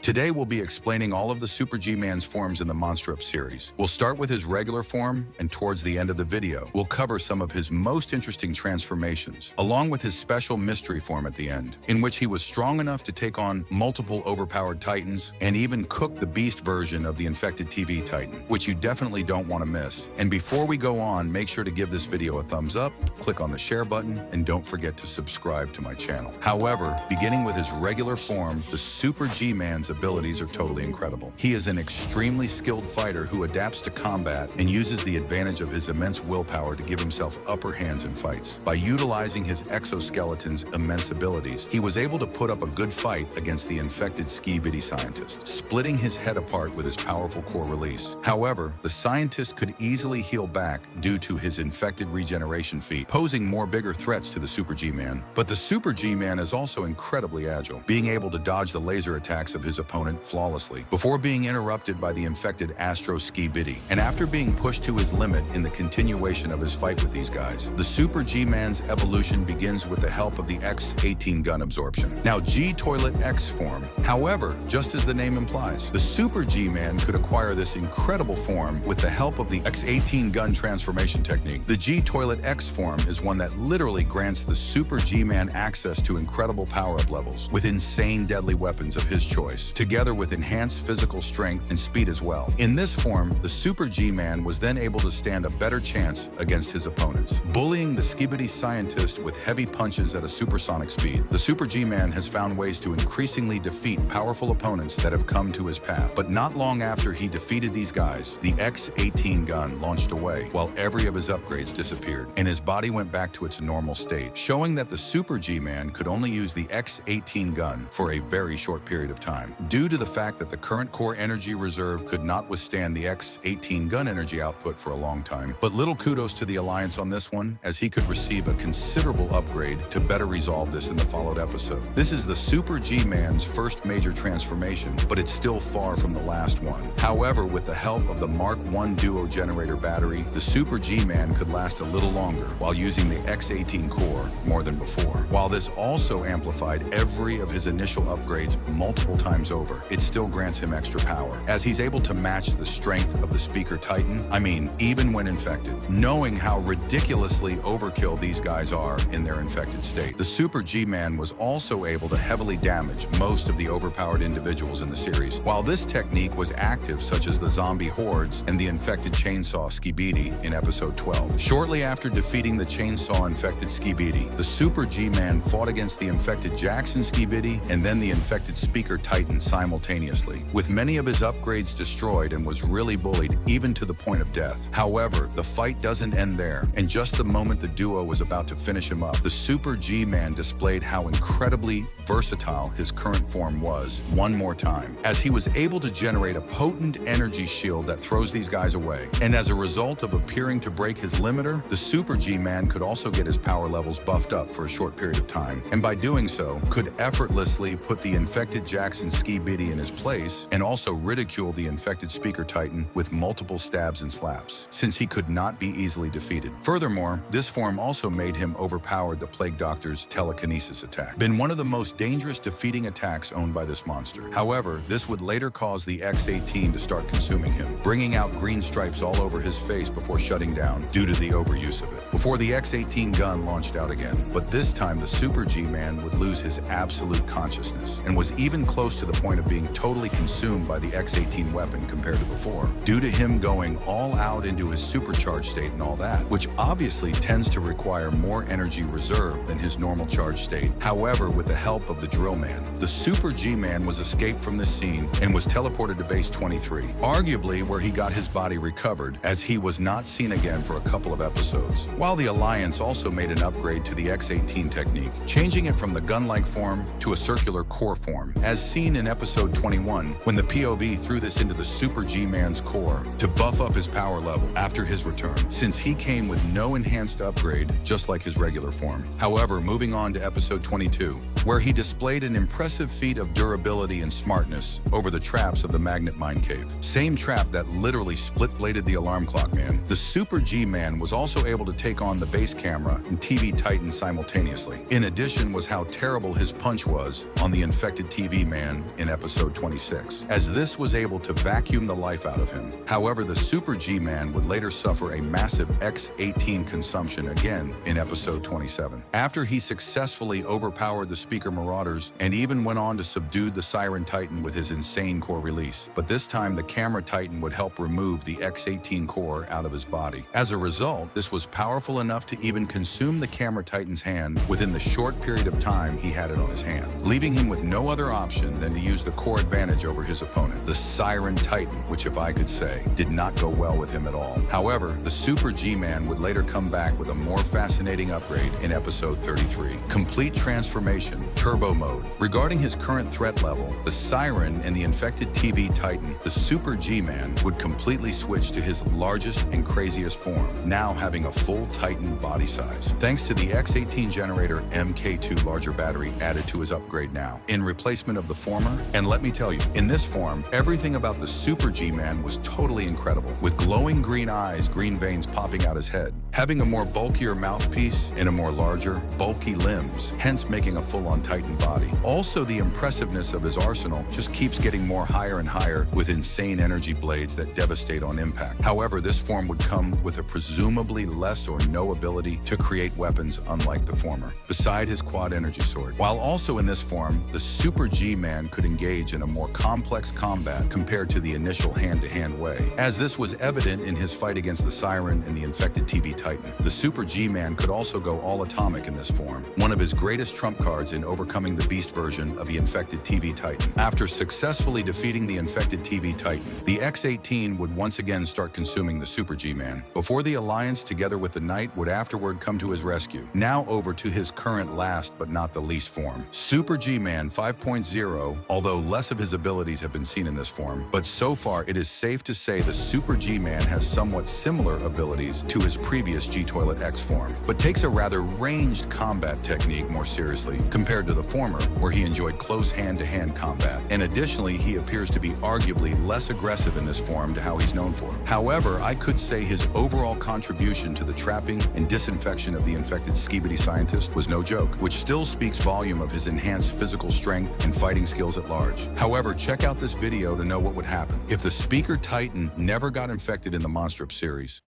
Today we'll be explaining all of the Super G-Man's forms in the Monsterup series. We'll start with his regular form, and towards the end of the video, we'll cover some of his most interesting transformations, along with his special mystery form at the end, in which he was strong enough to take on multiple overpowered titans, and even cook the beast version of the infected TV titan, which you definitely don't want to miss. And before we go on, make sure to give this video a thumbs up, click on the share button, and don't forget to subscribe to my channel. However, beginning with his regular form, the Super G-Man's abilities are totally incredible. He is an extremely skilled fighter who adapts to combat and uses the advantage of his immense willpower to give himself upper hands in fights. By utilizing his exoskeleton's immense abilities, he was able to put up a good fight against the infected skibidi scientist, splitting his head apart with his powerful core release. However, the scientist could easily heal back due to his infected regeneration feat, posing more bigger threats to the Super G-Man. But the Super G-Man is also incredibly agile, being able to dodge the laser attacks of his opponent flawlessly, before being interrupted by the infected Astro Skibidi. And after being pushed to his limit in the continuation of his fight with these guys, the Super G-Man's evolution begins with the help of the X-18 gun absorption, now G-Toilet X form. However, just as the name implies, the Super G-Man could acquire this incredible form with the help of the X-18 gun transformation technique. The G-Toilet X form is one that literally grants the Super G-Man access to incredible power-up levels with insane deadly weapons of his choice, together with enhanced physical strength and speed as well. In this form, the Super G-Man was then able to stand a better chance against his opponents, bullying the Skibidi scientist with heavy punches at a supersonic speed. The Super G-Man has found ways to increasingly defeat powerful opponents that have come to his path. But not long after he defeated these guys, the X-18 gun launched away, while every of his upgrades disappeared, and his body went back to its normal state, showing that the Super G-Man could only use the X-18 gun for a very short period of time, due to the fact that the current core energy reserve could not withstand the X-18 gun energy output for a long time. But little kudos to the Alliance on this one, as he could receive a considerable upgrade to better resolve this in the followed episode. This is the Super G-Man's first major transformation, but it's still far from the last one. However, with the help of the Mark I Duo Generator battery, the Super G-Man could last a little longer while using the X-18 core more than before. While this also amplified every of his initial upgrades multiple times over, it still grants him extra power, as he's able to match the strength of the Speaker Titan, even when infected. Knowing how ridiculously overkill these guys are in their infected state, the Super G-Man was also able to heavily damage most of the overpowered individuals in the series. While this technique was active, such as the zombie hordes and the infected chainsaw Skibidi in episode 12. Shortly after defeating the chainsaw-infected Skibidi, the Super G-Man fought against the infected Jackson Skibidi and then the infected Speaker Titan simultaneously, with many of his upgrades destroyed, and was really bullied even to the point of death. However, the fight doesn't end there, and just the moment the duo was about to finish him up, the Super G-Man displayed how incredibly versatile his current form was one more time, as he was able to generate a potent energy shield that throws these guys away. And as a result of appearing to break his limiter, the Super G-Man could also get his power levels buffed up for a short period of time, and by doing so, could effortlessly put the infected Jackson Skibidi in his place, and also ridicule the infected Speaker Titan with multiple stabs and slaps, since he could not be easily defeated. Furthermore, this form also made him overpower the Plague Doctor's telekinesis attack, been one of the most dangerous defeating attacks owned by this monster. However, this would later cause the X-18 to start consuming him, bringing out green stripes all over his face before shutting down due to the overuse of it, before the X-18 gun launched out again. But this time, the Super G-Man would lose his absolute consciousness, and was even close to the point of being totally consumed by the X-18 weapon compared to before, due to him going all out into his supercharged state and all that, which obviously tends to require more energy reserve than his normal charged state. However, with the help of the Drill Man, the Super G-Man was escaped from this scene and was teleported to Base 23, arguably where he got his body recovered, as he was not seen again for a couple of episodes. While the Alliance also made an upgrade to the X-18 technique, changing it from the gun-like form to a circular core form, as seen in episode 21, when the POV threw this into the Super G-Man's core to buff up his power level after his return, since he came with no enhanced upgrade, just like his regular form. However, moving on to episode 22, where he displayed an impressive feat of durability and smartness over the traps of the Magnet Mine Cave. Same trap that literally split-bladed the alarm clock man. The Super G-Man was also able to take on the base camera and TV Titan simultaneously. In addition was how terrible his punch was on the infected TV man in episode 26, as this was able to vacuum the life out of him. However, the Super G-Man would later suffer a massive X-18 consumption again in episode 27. After he successfully overpowered the Speaker Marauders and even went on to subdue the Siren Titan with his insane core release. But this time, the Camera Titan would help remove the X-18 core out of his body. As a result, this was powerful enough to even consume the Camera Titan's hand within the short period of time he had it on his hand, leaving him with no other option than to use the core advantage over his opponent, the Siren Titan, which, if I could say, did not go well with him at all. However, the Super G-Man would later come back with a more fascinating upgrade in episode 33. Complete Transformation, Turbo Mode. Regarding his current threat level, the Siren and the infected TV Titan, the Super G-Man would completely switch to his largest and craziest form, now having a full Titan body size, thanks to the X-18 generator MK2 larger battery added to his upgrade now, in replacement of the former. And let me tell you, in this form, everything about the Super G-Man was totally incredible, with glowing green eyes, green veins popping out his head, having a more bulkier mouthpiece and a more larger, bulky limbs, hence making a full-on Titan body. Also, the impressiveness of his arsenal just keeps getting more higher and higher with insane energy blades that devastate on impact. However, this form would come with a presumably less or no ability to create weapons, unlike the former, beside his quad energy sword. While also in this form, the Super G-Man could engage in a more complex combat compared to the initial hand-to-hand way, as this was evident in his fight against the Siren and the infected TV Titan. The Super G-Man could also go all atomic in this form, one of his greatest trump cards in overcoming the beast version of the infected TV Titan. After successfully defeating the infected TV Titan, the X-18 would once again start consuming the Super G-Man, before the Alliance together with the Knight would afterward come to his rescue. Now over to his current last but not the least form, Super G-Man 5.0, although less of his abilities have been seen in this form, but so far it is safe to say the Super G-Man has somewhat similar abilities to his previous G-Toilet X form, but takes a rather ranged combat technique more seriously compared to the former, where he enjoyed close hand-to-hand combat. And additionally, he appears to be arguably less aggressive in this form to how he's known for. However, I could say his overall contribution to the trapping and disinfection of the infected Skibidi scientist was no joke, which still speaks volume of his enhanced physical strength and fighting skills at large. However, check out this video to know what would happen if the Speaker Titan never got infected in the Monsterup series.